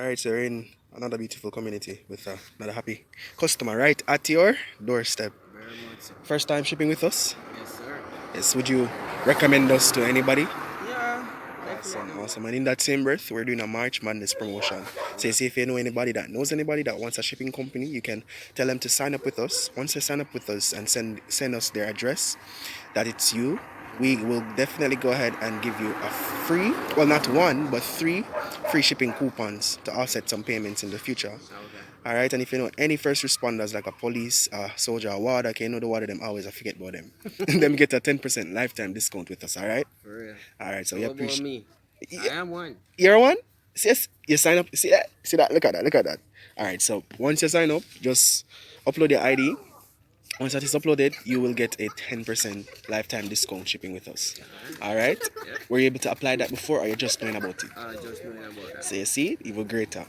Alright, so we're in another beautiful community with another happy customer right at your doorstep. Very much so. First time shipping with us? Yes, sir. Yes, would you recommend us to anybody? Yeah, Awesome, definitely. awesome. And in that same breath, we're doing a March Madness promotion. So you see, if you know anybody that knows anybody that wants a shipping company, you can tell them to sign up with us. Once they sign up with us and send us their address, that it's you, we will definitely go ahead and give you a free, well, not one, but 3 free shipping coupons to offset some payments in the future. Okay. All right, and if you know any first responders like a police, soldier, a warder, okay, you know the warder, them always I forget about them. Them get a 10% lifetime discount with us. All right. For real. All right, so So you what about appreciate. me? I am one. You're one? Yes, you sign up. See that? See that? Look at that. Look at that. All right. So once you sign up, just upload your ID. Once that is uploaded, you will get a 10% lifetime discount shipping with us. All right. Yeah. Were you able to apply that before, or you just knowing about it? Just knowing about that. So you see, even greater.